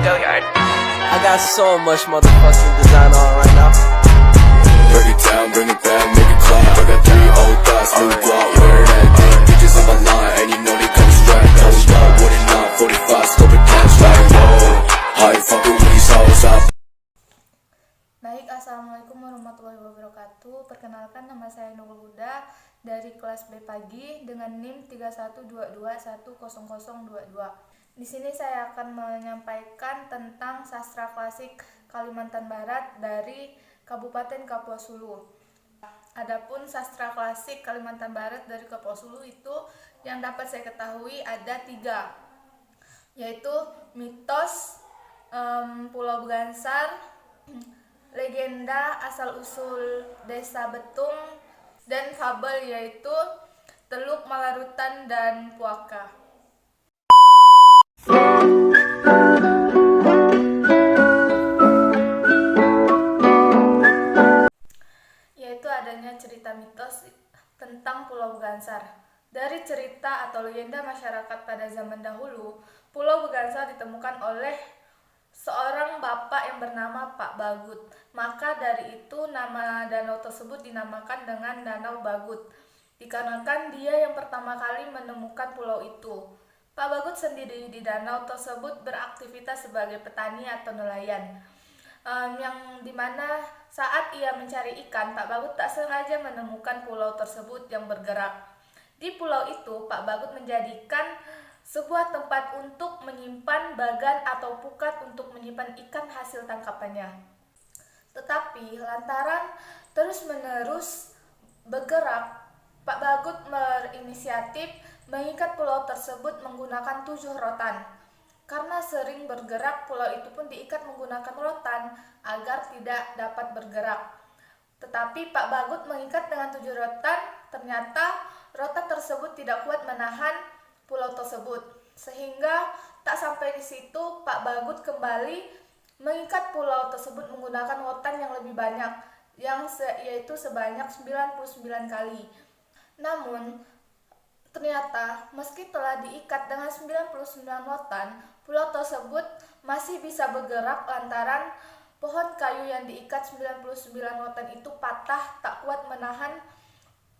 I got so much motherfucking design on right now. Break it down, bring it back, make it clap. I got 3 old thoughts, new guap, wear that thing. Bitches on my line, and you know they come strapped. Hold up, what it not, 45, scope it cash like whoa. How you fucking with these hoes up? Baik, assalamualaikum warahmatullahi wabarakatuh. Perkenalkan, nama saya Nurul Huda dari kelas B pagi dengan NIM 3122100022. Di sini saya akan menyampaikan tentang sastra klasik Kalimantan Barat dari Kabupaten Kapuas Hulu. Adapun sastra klasik Kalimantan Barat dari Kapuas Hulu itu yang dapat saya ketahui ada 3, yaitu mitos Pulau Begansar, legenda asal-usul Desa Betung, dan fabel yaitu Teluk Malarutan dan Puaka. Yaitu adanya cerita mitos tentang Pulau Begansar. Dari cerita atau legenda masyarakat pada zaman dahulu, Pulau Begansar ditemukan oleh seorang bapak yang bernama Pak Bagut. Maka dari itu nama danau tersebut dinamakan dengan Danau Bagut, dikarenakan dia yang pertama kali menemukan pulau itu. Pak Bagut sendiri di danau tersebut beraktivitas sebagai petani atau nelayan, yang dimana saat ia mencari ikan, Pak Bagut tak sengaja menemukan pulau tersebut yang bergerak. Di pulau itu, Pak Bagut menjadikan sebuah tempat untuk menyimpan bagan atau pukat untuk menyimpan ikan hasil tangkapannya. Tetapi lantaran terus-menerus bergerak, Pak Bagut berinisiatif mengikat pulau tersebut menggunakan 7 rotan. Karena sering bergerak, pulau itu pun diikat menggunakan rotan agar tidak dapat bergerak. Tetapi Pak Bagut mengikat dengan 7 rotan, ternyata rotan tersebut tidak kuat menahan pulau tersebut, sehingga tak sampai di situ Pak Bagut kembali mengikat pulau tersebut menggunakan rotan yang lebih banyak, yaitu sebanyak 99 kali. Namun ternyata meski telah diikat dengan 99 rotan, pulau tersebut masih bisa bergerak lantaran pohon kayu yang diikat 99 rotan itu patah, tak kuat menahan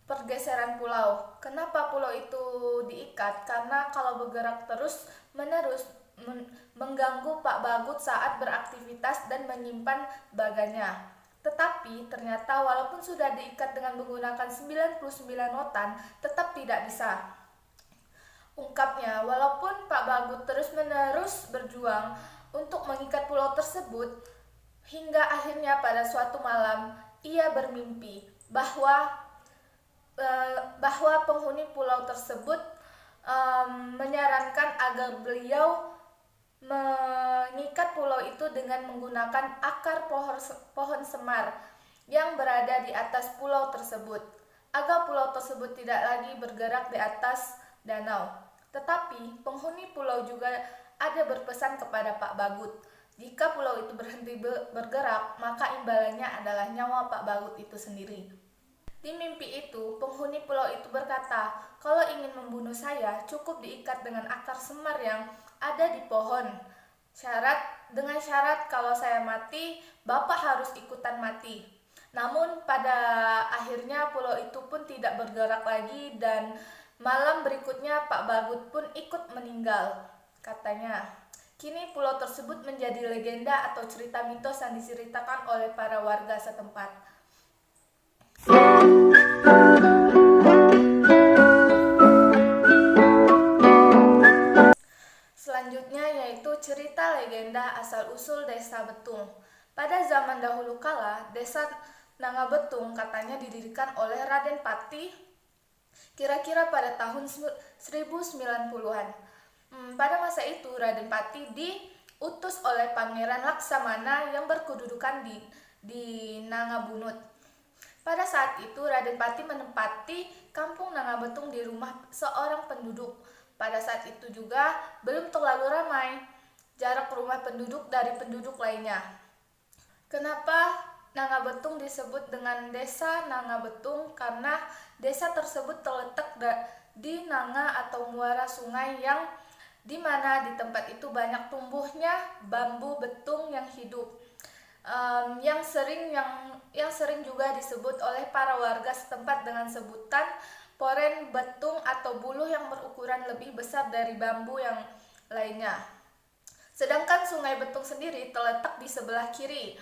pergeseran pulau. Kenapa pulau itu diikat? Karena kalau bergerak terus-menerus mengganggu Pak Bagut saat beraktivitas dan menyimpan bagannya. Tetapi ternyata walaupun sudah diikat dengan menggunakan 99 rotan, tetap tidak bisa. Ungkapnya, walaupun Pak Bagut terus-menerus berjuang untuk mengikat pulau tersebut, hingga akhirnya pada suatu malam ia bermimpi bahwa penghuni pulau tersebut menyarankan agar beliau mengikat pulau itu dengan menggunakan akar pohon semar yang berada di atas pulau tersebut, agar pulau tersebut tidak lagi bergerak di atas danau. Tetapi penghuni pulau juga ada berpesan kepada Pak Bagut, jika pulau itu berhenti bergerak, maka imbalannya adalah nyawa Pak Bagut itu sendiri. Di mimpi itu, penghuni pulau itu berkata, kalau ingin membunuh saya, cukup diikat dengan akar semar yang ada di pohon. Dengan syarat kalau saya mati, Bapak harus ikutan mati. Namun pada akhirnya pulau itu pun tidak bergerak lagi dan malam berikutnya Pak Bagut pun ikut meninggal. Katanya, kini pulau tersebut menjadi legenda atau cerita mitos yang diceritakan oleh para warga setempat. Selanjutnya yaitu cerita legenda asal-usul Desa Betung. Pada zaman dahulu kala, Desa Nangabetung katanya didirikan oleh Raden Pati kira-kira pada tahun 1090-an. Pada masa itu Raden Pati diutus oleh Pangeran Laksamana yang berkedudukan di Nangabunut. Pada saat itu Raden Pati menempati kampung Nangabetung di rumah seorang penduduk. Pada saat itu juga belum terlalu ramai jarak rumah penduduk dari penduduk lainnya. Kenapa Nangabetung disebut dengan Desa Nangabetung? Karena desa tersebut terletak di Nanga atau muara sungai yang di mana di tempat itu banyak tumbuhnya bambu betung yang hidup, yang sering juga disebut oleh para warga setempat dengan sebutan poren betung atau buluh yang berukuran lebih besar dari bambu yang lainnya. Sedangkan Sungai Betung sendiri terletak di sebelah kiri,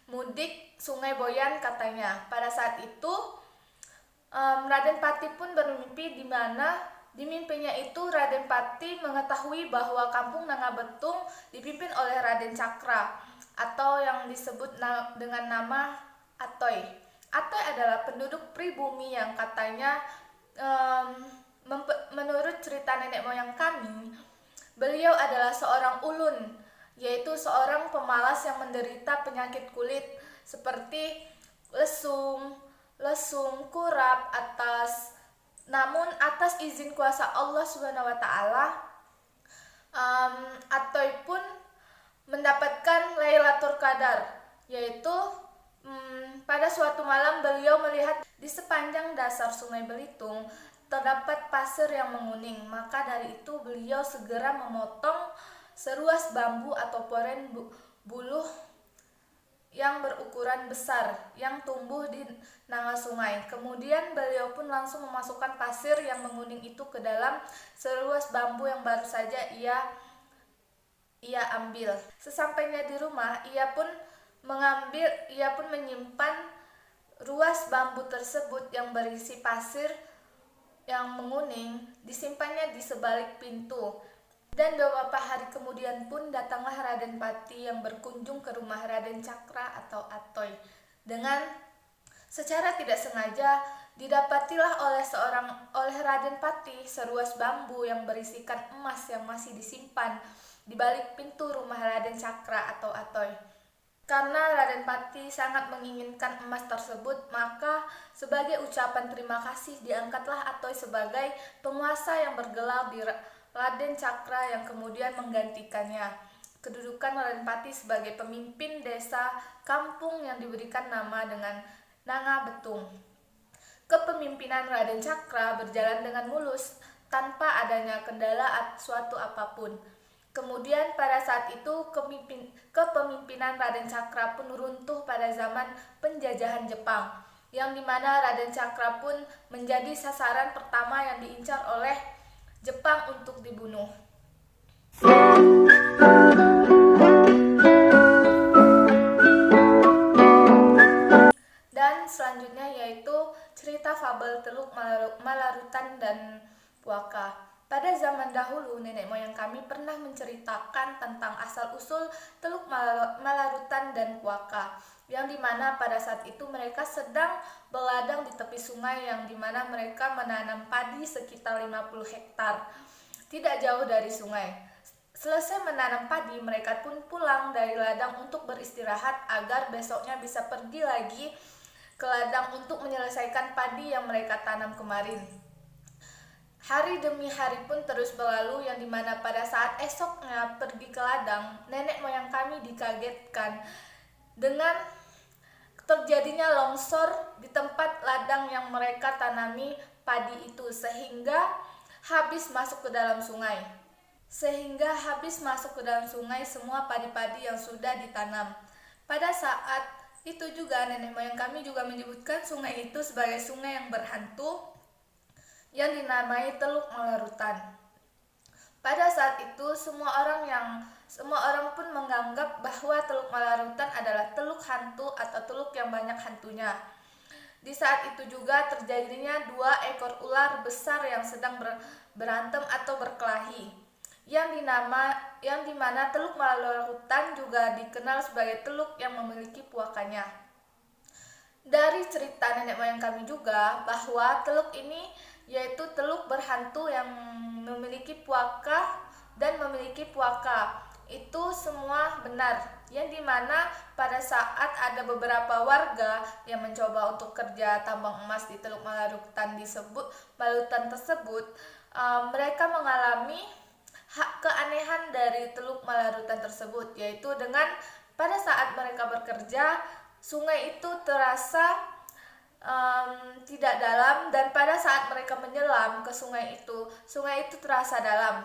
mudik Sungai Boyan katanya. Pada saat itu Raden Pati pun bermimpi, di mana di mimpinya itu Raden Pati mengetahui bahwa kampung Nanga Betung dipimpin oleh Raden Cakra atau yang disebut dengan nama Atoy. Atoy adalah penduduk pribumi yang katanya menurut cerita nenek moyang kami, beliau adalah seorang ulun, yaitu seorang pemalas yang menderita penyakit kulit seperti lesung, kurap, namun atas izin kuasa Allah Subhanahu wa taala, Atoy pun mendapatkan Lailatul Qadar, yaitu pada suatu malam beliau melihat di sepanjang dasar Sungai Belitung terdapat pasir yang menguning. Maka dari itu beliau segera memotong seruas bambu atau poren buluh yang berukuran besar yang tumbuh di nanga sungai. Kemudian beliau pun langsung memasukkan pasir yang menguning itu ke dalam seruas bambu yang baru saja ia ambil. Sesampainya di rumah, ia pun menyimpan ruas bambu tersebut yang berisi pasir yang menguning, disimpannya di sebalik pintu. Dan beberapa hari kemudian pun datanglah Raden Pati yang berkunjung ke rumah Raden Cakra atau Atoy. Dengan secara tidak sengaja didapatilah oleh Raden Pati seruas bambu yang berisikan emas yang masih disimpan di balik pintu rumah Raden Cakra atau Atoy. Karena Raden Pati sangat menginginkan emas tersebut, maka sebagai ucapan terima kasih diangkatlah Atoy sebagai penguasa yang bergelar di Raden Cakra yang kemudian menggantikannya. Kedudukan Raden Pati sebagai pemimpin desa kampung yang diberikan nama dengan Nanga Betung. Kepemimpinan Raden Cakra berjalan dengan mulus tanpa adanya kendala suatu apapun. Kemudian pada saat itu kepemimpinan Raden Cakra pun runtuh pada zaman penjajahan Jepang, yang dimana Raden Cakra pun menjadi sasaran pertama yang diincar oleh Jepang untuk dibunuh. Dan selanjutnya yaitu cerita fabel Teluk Malarutan dan Puaka. Pada zaman dahulu, nenek moyang kami pernah menceritakan tentang asal-usul Teluk Malarutan dan Puaka, yang dimana pada saat itu mereka sedang berladang di tepi sungai, yang dimana mereka menanam padi sekitar 50 hektar, tidak jauh dari sungai. Selesai menanam padi, mereka pun pulang dari ladang untuk beristirahat agar besoknya bisa pergi lagi ke ladang untuk menyelesaikan padi yang mereka tanam kemarin. Hari demi hari pun terus berlalu, yang dimana pada saat esoknya pergi ke ladang, nenek moyang kami dikagetkan dengan terjadinya longsor di tempat ladang yang mereka tanami padi itu, sehingga habis masuk ke dalam sungai. Semua padi-padi yang sudah ditanam. Pada saat itu juga nenek moyang kami juga menyebutkan sungai itu sebagai sungai yang berhantu, yang dinamai Teluk Malarutan. Pada saat itu semua orang pun menganggap bahwa Teluk Malarutan adalah teluk hantu atau teluk yang banyak hantunya. Di saat itu juga terjadinya 2 ekor ular besar yang sedang berantem atau berkelahi, yang dimana Teluk Malarutan juga dikenal sebagai teluk yang memiliki puakanya. Dari cerita nenek moyang kami juga bahwa teluk ini yaitu teluk berhantu yang memiliki puaka dan memiliki puaka. Itu semua benar, yang dimana pada saat ada beberapa warga yang mencoba untuk kerja tambang emas di Teluk Malarutan tersebut, mereka mengalami keanehan dari Teluk Malarutan tersebut, yaitu dengan pada saat mereka bekerja, sungai itu terasa tidak dalam, dan pada saat mereka menyelam ke sungai itu terasa dalam.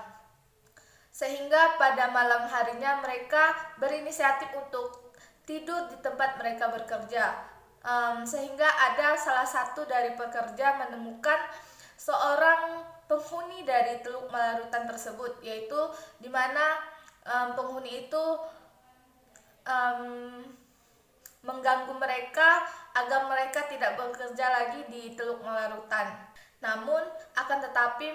sehingga pada malam harinya mereka berinisiatif untuk tidur di tempat mereka bekerja. Sehingga ada salah satu dari pekerja menemukan seorang penghuni dari Teluk Malarutan tersebut, yaitu di mana penghuni itu mengganggu mereka agar mereka tidak bekerja lagi di Teluk Malarutan. Namun akan tetapi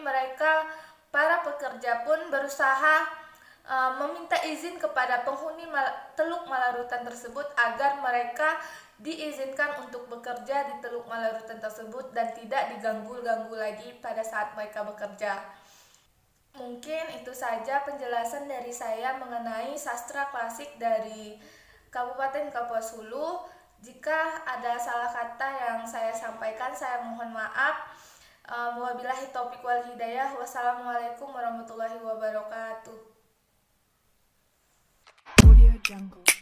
para pekerja pun berusaha meminta izin kepada penghuni Teluk Malarutan tersebut agar mereka diizinkan untuk bekerja di Teluk Malarutan tersebut dan tidak diganggu-ganggu lagi pada saat mereka bekerja. Mungkin itu saja penjelasan dari saya mengenai sastra klasik dari Kabupaten Kapuas Hulu. Jika ada salah kata yang saya sampaikan, saya mohon maaf. Wabillahi taufiq wal hidayah. Wassalamualaikum warahmatullahi wabarakatuh. Audio Jungle.